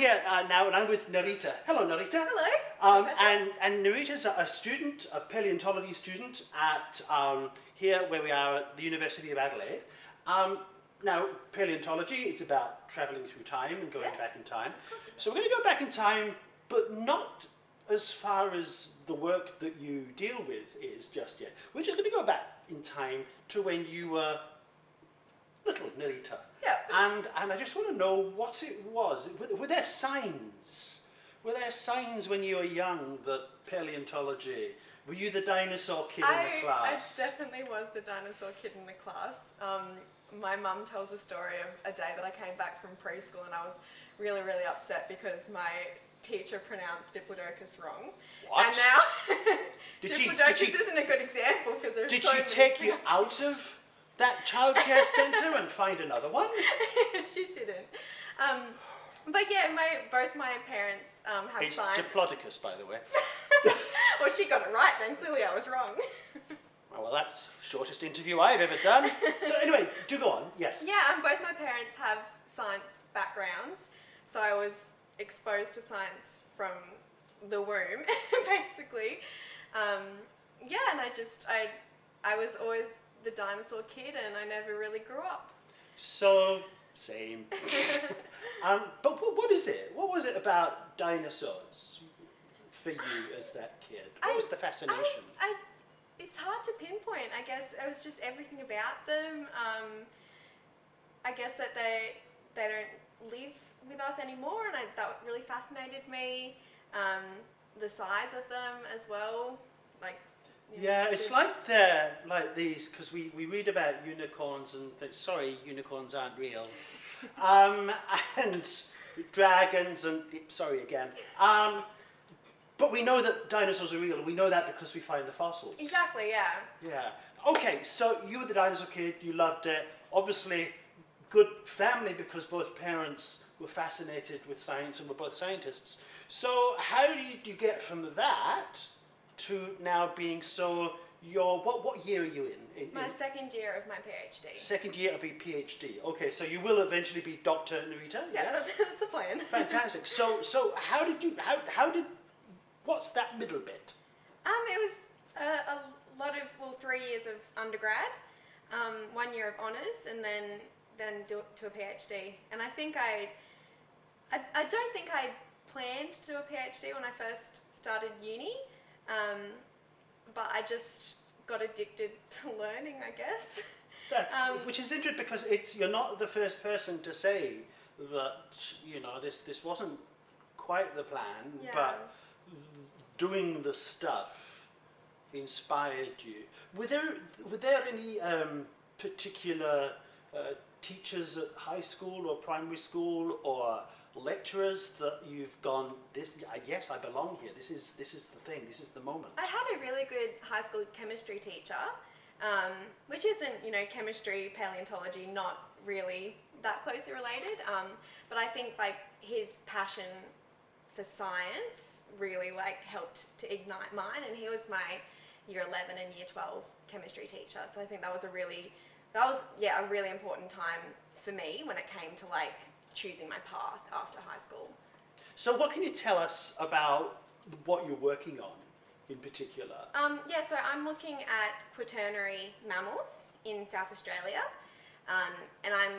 here now, and I'm with Narita. Hello, Narita. Hello. And Narita's a student, a paleontology student at here where we are at the University of Adelaide. Now, paleontology, it's about travelling through time and going back in time. So we're going to go back in time, but not as far as the work that you deal with is just yet. We're just going to go back in time to when you were little Narita. Yeah. And I just want to know what it was. Were there signs? Were there signs when you were young that paleontology? Were you the dinosaur kid in the class? I definitely was the dinosaur kid in the class. My mum tells a story of a day that I came back from preschool and I was really, really upset because my teacher pronounced Diplodocus wrong. What? And now Diplodocus isn't a good example because there's Did so she many take you out of that childcare centre and find another one? She didn't. But yeah, both my parents have It's signed. Diplodocus, by the way. Well, she got it right then. Clearly I was wrong. Well, that's the shortest interview I've ever done. So anyway, do go on. Yes. Yeah, both my parents have science backgrounds, so I was exposed to science from the womb, basically. Yeah, and I was always the dinosaur kid, and I never really grew up. So, same. But what is it? What was it about dinosaurs for you as that kid? What was the fascination? It's hard to pinpoint. I guess it was just everything about them. I guess that they don't live with us anymore, and that really fascinated me. The size of them as well, like. Yeah, it's like they're like these, because we read about unicorns and sorry, unicorns aren't real, and dragons and sorry again. But we know that dinosaurs are real, and we know that because we find the fossils. Exactly, yeah. Yeah. Okay, so you were the dinosaur kid, you loved it. Obviously, good family because both parents were fascinated with science and were both scientists. So how did you get from that to now being what year are you in? My second year of my PhD. Second year of your PhD. Okay, so you will eventually be Dr. Narita? Yeah, yes? that's the plan. Fantastic. So what's that middle bit? It was a lot of 3 years of undergrad, 1 year of honours, and then to a PhD. And I think I don't think I planned to do a PhD when I first started uni, but I just got addicted to learning, I guess. That's which is interesting because you're not the first person to say that this wasn't quite the plan, but doing the stuff inspired you. Were there any particular teachers at high school or primary school or lecturers that you've gone, yes, I belong here, this is the thing, this is the moment? I had a really good high school chemistry teacher, which isn't, chemistry, paleontology, not really that closely related, but I think like his passion for science really helped to ignite mine, and he was my year 11 and year 12 chemistry teacher, so I think that was a really important time for me when it came to choosing my path after high school. So what can you tell us about what you're working on in particular? So I'm looking at quaternary mammals in South Australia, and I'm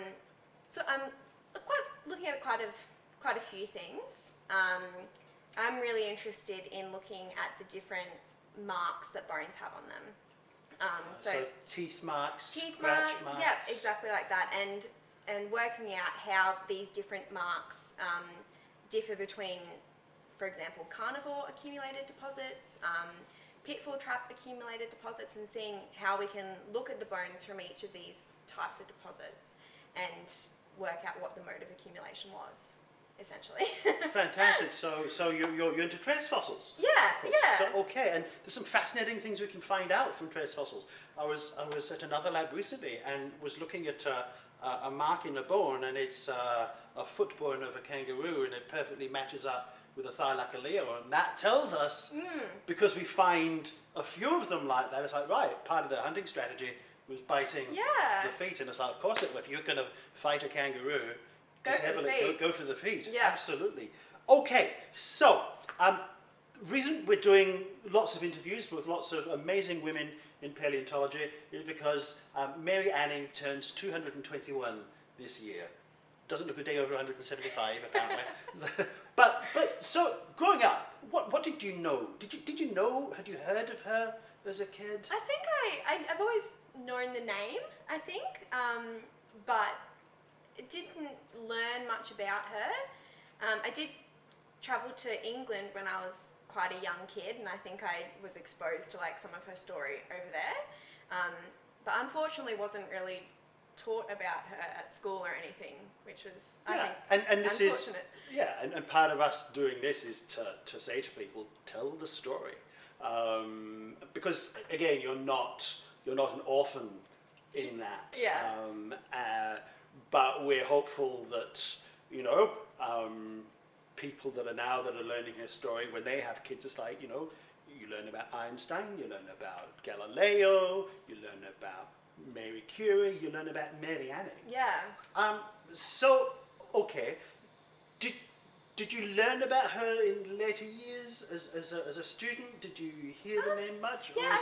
looking at quite a few things. I'm really interested in looking at the different marks that bones have on them. So teeth marks, scratch marks. Yeah, exactly like that, and working out how these different marks differ between, for example, carnivore accumulated deposits, pitfall trap accumulated deposits, and seeing how we can look at the bones from each of these types of deposits and work out what the mode of accumulation was, essentially. Fantastic. So you're into trace fossils? Yeah. So okay, and there's some fascinating things we can find out from trace fossils. I was at another lab recently and was looking at a mark in a bone, and it's a foot bone of a kangaroo, and it perfectly matches up with a Thylacoleo, and that tells us, because we find a few of them like that, it's like, right, part of the hunting strategy was biting the feet, and it's like, of course it, if you're going to fight a kangaroo, Go for the feet. Yeah. Absolutely. Okay, so reason we're doing lots of interviews with lots of amazing women in paleontology is because Mary Anning turns 221 this year. Doesn't look a day over 175 apparently. but so growing up, what did you know? Did you know? Had you heard of her as a kid? I think I've always known the name, I think, but didn't learn much about her. I did travel to England when I was quite a young kid, and I think I was exposed to like some of her story over there. But unfortunately wasn't really taught about her at school or anything, which was I think and this unfortunate. and part of us doing this is to say to people, tell the story, because again you're not an orphan in that. But we're hopeful that people that are learning her story, when they have kids, it's like, you learn about Einstein, you learn about Galileo, you learn about Marie Curie, you learn about Mary Anning. Yeah. So, okay, did you learn about her in later years as a student? Did you hear the name much? Yeah, I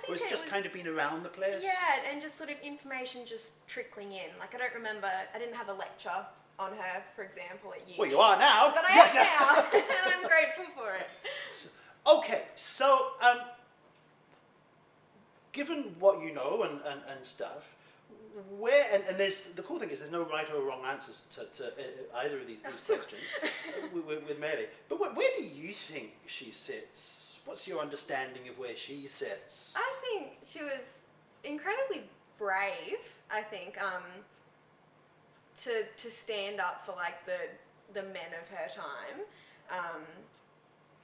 think or it's just kind of been around the place? Yeah, and just sort of information just trickling in. Like, I don't remember, I didn't have a lecture on her, for example, at uni. Well, you are now. But I am now, and I'm grateful for it. Okay, so given what you know and stuff, where and there's the cool thing is there's no right or wrong answers to either of these questions with Mary. But where do you think she sits? What's your understanding of where she sits? I think she was incredibly brave. I think to stand up for like the men of her time,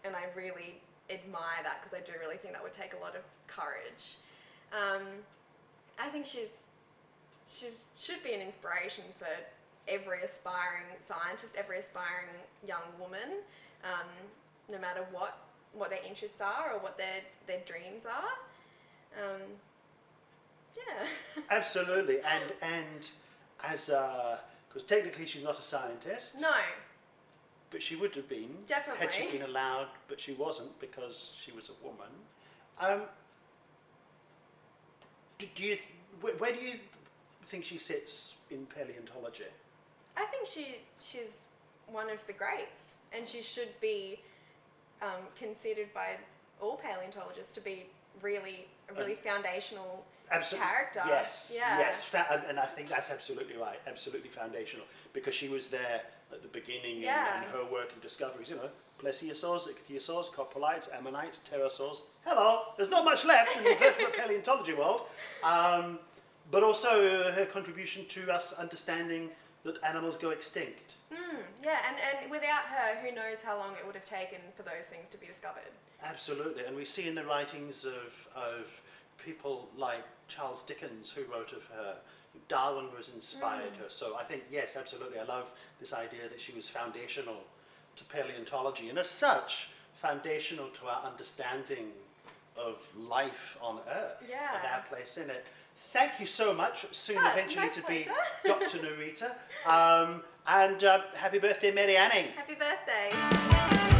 and I really admire that because I do really think that would take a lot of courage. I think she should be an inspiration for every aspiring scientist, every aspiring young woman, no matter what their interests are or what their dreams are. Yeah. Absolutely, and as because technically she's not a scientist. No. But she would have been. Definitely. Had she been allowed, but she wasn't because she was a woman. Where do you think she sits in paleontology? I think she's one of the greats, and she should be considered by all paleontologists to be a really foundational character. Yes, yeah. yes, and I think that's absolutely right, absolutely foundational, because she was there at the beginning in her work and discoveries, plesiosaurs, ichthyosaurs, coprolites, ammonites, pterosaurs. Hello, there's not much left in the vertebrate paleontology world, but also her contribution to us understanding that animals go extinct. Yeah, and without her, who knows how long it would have taken for those things to be discovered. Absolutely, and we see in the writings of people like Charles Dickens, who wrote of her. Darwin was inspired her. So I think, yes, absolutely, I love this idea that she was foundational to paleontology, and as such, foundational to our understanding of life on Earth and our place in it. Thank you so much. Soon eventually to be Dr. Narita. And happy birthday, Mary Anning. Happy birthday.